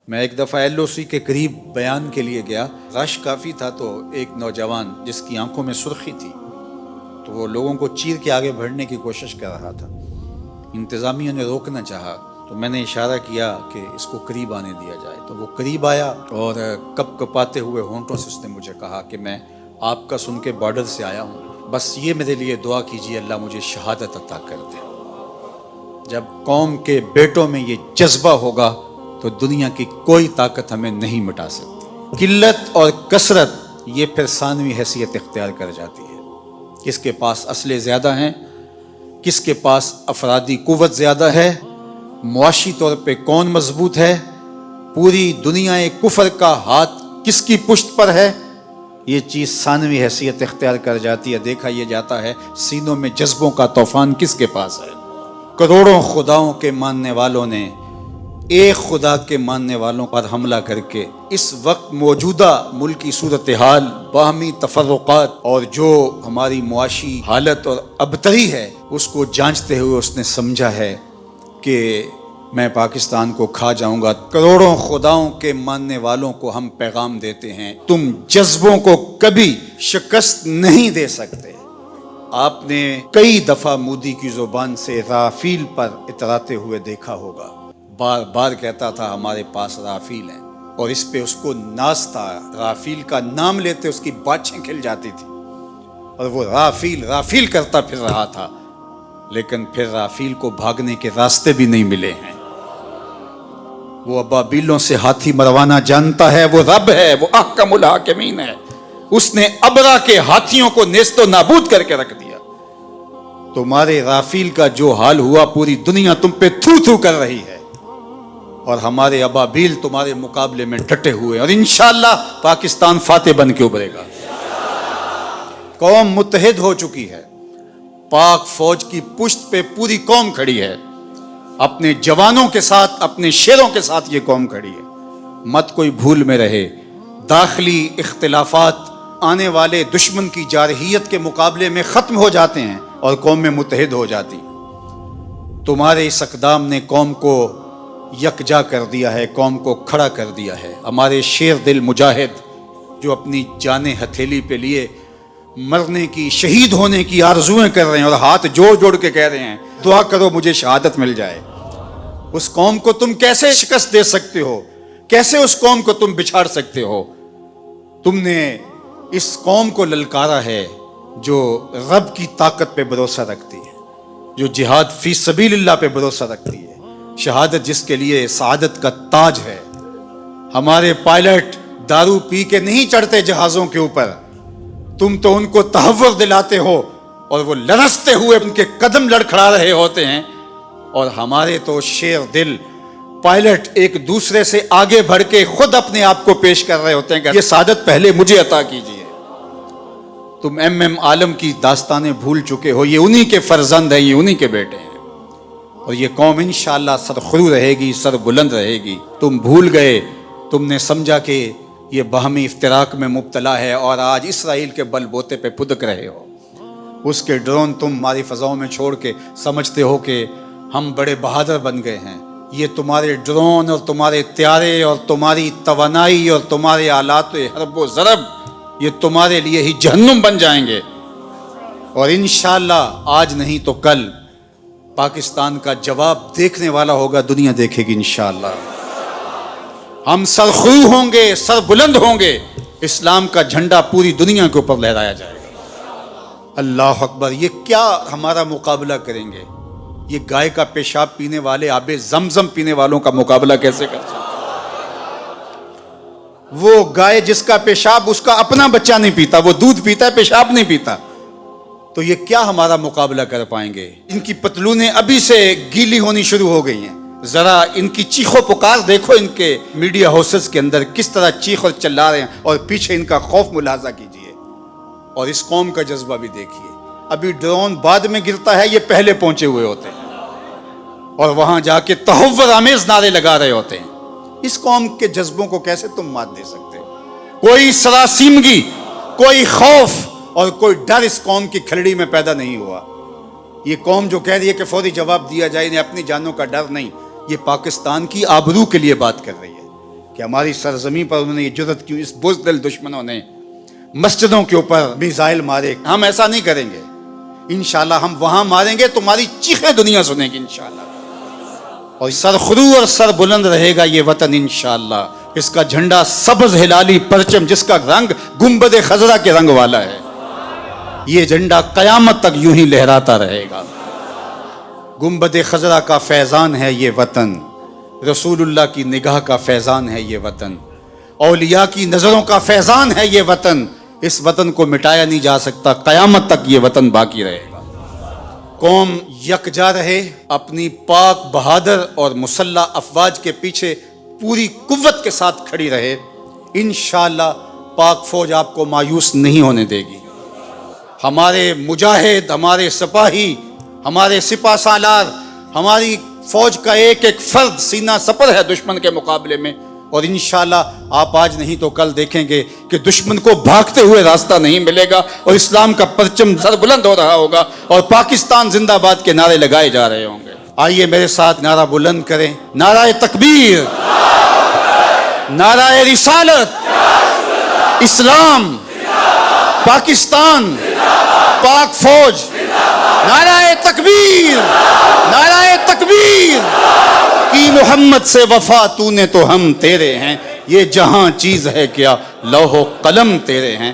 میں ایک دفعہ LOC کے قریب بیان کے لیے گیا، رش کافی تھا، تو ایک نوجوان جس کی آنکھوں میں سرخی تھی تو وہ لوگوں کو چیر کے آگے بڑھنے کی کوشش کر رہا تھا۔ انتظامیہ نے روکنا چاہا تو میں نے اشارہ کیا کہ اس کو قریب آنے دیا جائے، تو وہ قریب آیا اور کپ کپاتے ہوئے ہونٹوں سے اس نے مجھے کہا کہ میں آپ کا سن کے بارڈر سے آیا ہوں، بس یہ میرے لیے دعا کیجیے اللہ مجھے شہادت عطا کر دے۔ جب قوم کے بیٹوں میں یہ جذبہ ہوگا تو دنیا کی کوئی طاقت ہمیں نہیں مٹا سکتی۔ قلت اور کثرت یہ پھر ثانوی حیثیت اختیار کر جاتی ہے۔ کس کے پاس اسلحے زیادہ ہیں، کس کے پاس افرادی قوت زیادہ ہے، معاشی طور پہ کون مضبوط ہے، پوری دنیا کفر کا ہاتھ کس کی پشت پر ہے، یہ چیز ثانوی حیثیت اختیار کر جاتی ہے۔ دیکھا یہ جاتا ہے سینوں میں جذبوں کا طوفان کس کے پاس ہے۔ کروڑوں خداؤں کے ماننے والوں نے ایک خدا کے ماننے والوں پر حملہ کر کے اس وقت موجودہ ملکی صورتحال، باہمی تفرقات اور جو ہماری معاشی حالت اور ابتری ہے اس کو جانچتے ہوئے اس نے سمجھا ہے کہ میں پاکستان کو کھا جاؤں گا۔ کروڑوں خداؤں کے ماننے والوں کو ہم پیغام دیتے ہیں، تم جذبوں کو کبھی شکست نہیں دے سکتے۔ آپ نے کئی دفعہ مودی کی زبان سے رافیل پر اتراتے ہوئے دیکھا ہوگا، بار بار کہتا تھا ہمارے پاس رافیل ہیں، اور اس پہ اس کو ناز تھا۔ رافیل کا نام لیتے اس کی باچھیں کھل جاتی تھی اور وہ رافیل رافیل کرتا پھر رہا تھا، لیکن پھر رافیل کو بھاگنے کے راستے بھی نہیں ملے ہیں۔ وہ ابابیلوں سے ہاتھی مروانا جانتا ہے، وہ رب ہے، وہ احکم الحاکمین ہے۔ اس نے ابرا کے ہاتھیوں کو نیست و نابود کر کے رکھ دیا۔ تمہارے رافیل کا جو حال ہوا پوری دنیا تم پہ تھو تھو کر رہی ہے، اور ہمارے ابابیل تمہارے مقابلے میں ڈٹے ہوئے، اور انشاءاللہ پاکستان فاتح بن کے ابھرے گا۔ قوم متحد ہو چکی ہے، پاک فوج کی پشت پہ پوری قوم کھڑی ہے، اپنے جوانوں کے ساتھ، اپنے شیروں کے ساتھ یہ قوم کھڑی ہے۔ مت کوئی بھول میں رہے، داخلی اختلافات آنے والے دشمن کی جارحیت کے مقابلے میں ختم ہو جاتے ہیں اور قوم میں متحد ہو جاتی ہیں۔ تمہارے اس اقدام نے قوم کو یکجا کر دیا ہے، قوم کو کھڑا کر دیا ہے۔ ہمارے شیر دل مجاہد جو اپنی جانیں ہتھیلی پہ لیے مرنے کی، شہید ہونے کی آرزویں کر رہے ہیں اور ہاتھ جوڑ جوڑ کے کہہ رہے ہیں دعا کرو مجھے شہادت مل جائے، اس قوم کو تم کیسے شکست دے سکتے ہو؟ کیسے اس قوم کو تم بچھاڑ سکتے ہو؟ تم نے اس قوم کو للکارا ہے جو رب کی طاقت پہ بھروسہ رکھتی ہے، جو جہاد فی سبیل اللہ پہ بھروسہ رکھتی ہے، شہادت جس کے لیے سعادت کا تاج ہے۔ ہمارے پائلٹ دارو پی کے نہیں چڑھتے جہازوں کے اوپر، تم تو ان کو تحور دلاتے ہو اور وہ لرزتے ہوئے ان کے قدم لڑکھڑا رہے ہوتے ہیں، اور ہمارے تو شیر دل پائلٹ ایک دوسرے سے آگے بڑھ کے خود اپنے آپ کو پیش کر رہے ہوتے ہیں کہ یہ سعادت پہلے مجھے عطا کیجیے۔ تم عالم کی داستانیں بھول چکے ہو، یہ انہی کے فرزند ہیں، یہ انہی کے بیٹے ہیں، اور یہ قوم انشاءاللہ سرخرو رہے گی، سر بلند رہے گی۔ تم بھول گئے، تم نے سمجھا کہ یہ باہمی افتراق میں مبتلا ہے، اور آج اسرائیل کے بل بوتے پہ پھدک رہے ہو۔ اس کے ڈرون تم ہماری فضاؤں میں چھوڑ کے سمجھتے ہو کہ ہم بڑے بہادر بن گئے ہیں۔ یہ تمہارے ڈرون اور تمہارے طیارے اور تمہاری توانائی اور تمہارے آلات حرب و ضرب یہ تمہارے لیے ہی جہنم بن جائیں گے، اور انشاءاللہ آج نہیں تو کل پاکستان کا جواب دیکھنے والا ہوگا، دنیا دیکھے گی انشاءاللہ۔ ہم سرخرو ہوں گے، سر بلند ہوں گے، اسلام کا جھنڈا پوری دنیا کے اوپر لہرایا جائے گا۔ اللہ اکبر! یہ کیا ہمارا مقابلہ کریں گے؟ یہ گائے کا پیشاب پینے والے آب زمزم پینے والوں کا مقابلہ کیسے کر سکتے؟ وہ گائے جس کا پیشاب اس کا اپنا بچہ نہیں پیتا، وہ دودھ پیتا ہے، پیشاب نہیں پیتا، تو یہ کیا ہمارا مقابلہ کر پائیں گے؟ ان کی پتلونیں ابھی سے گیلی ہونی شروع ہو گئی ہیں، ذرا ان کی چیخ و پکار دیکھو، ان کے میڈیا ہاؤسز کے اندر کس طرح چیخ اور چلا رہے ہیں، اور پیچھے ان کا خوف ملاحظہ کیجئے، اور اس قوم کا جذبہ بھی دیکھیے۔ ابھی ڈرون بعد میں گرتا ہے، یہ پہلے پہنچے ہوئے ہوتے ہیں اور وہاں جا کے تحور آمیز نعرے لگا رہے ہوتے ہیں۔ اس قوم کے جذبوں کو کیسے تم مات دے سکتے ہو؟ کوئی سراسیمگی، کوئی خوف اور کوئی ڈر اس قوم کی کھلڑی میں پیدا نہیں ہوا۔ یہ قوم جو کہہ رہی ہے کہ فوری جواب دیا جائے، انہیں اپنی جانوں کا ڈر نہیں، یہ پاکستان کی آبرو کے لیے بات کر رہی ہے، کہ ہماری سرزمین پر انہوں نے یہ جرت کیوں، اس بزدل دشمنوں نے مسجدوں کے اوپر میزائل مارے. ہم ایسا نہیں کریں گے انشاءاللہ. ہم وہاں ماریں گے تمہاری چیخیں دنیا سنے گی انشاءاللہ. اور سرخرو اور سر بلند رہے گا یہ وطن انشاءاللہ. اس کا جھنڈا سبز ہلالی پرچم جس کا رنگ گنبد خضرا کے رنگ والا ہے، یہ جھنڈا قیامت تک یوں ہی لہراتا رہے گا. گنبد خضرا کا فیضان ہے یہ وطن، رسول اللہ کی نگاہ کا فیضان ہے یہ وطن، اولیاء کی نظروں کا فیضان ہے یہ وطن. اس وطن کو مٹایا نہیں جا سکتا، قیامت تک یہ وطن باقی رہے گا. قوم یکجا رہے، اپنی پاک بہادر اور مسلح افواج کے پیچھے پوری قوت کے ساتھ کھڑی رہے. انشاءاللہ پاک فوج آپ کو مایوس نہیں ہونے دے گی. ہمارے مجاہد، ہمارے سپاہی، ہمارے سپہ سالار، ہماری فوج کا ایک ایک فرد سینہ سپر ہے دشمن کے مقابلے میں. اور انشاءاللہ آپ آج نہیں تو کل دیکھیں گے کہ دشمن کو بھاگتے ہوئے راستہ نہیں ملے گا اور اسلام کا پرچم سر بلند ہو رہا ہوگا اور پاکستان زندہ باد کے نعرے لگائے جا رہے ہوں گے. آئیے میرے ساتھ نعرہ بلند کریں. نعرہ تکبیر، نعرہ رسالت، اسلام، پاکستان، پاک فوج. نعرہ تکبیر، نعرہ تکبیر. کی محمد سے وفا تو نے تو ہم تیرے ہیں، یہ جہاں چیز ہے کیا لوح و قلم تیرے ہیں.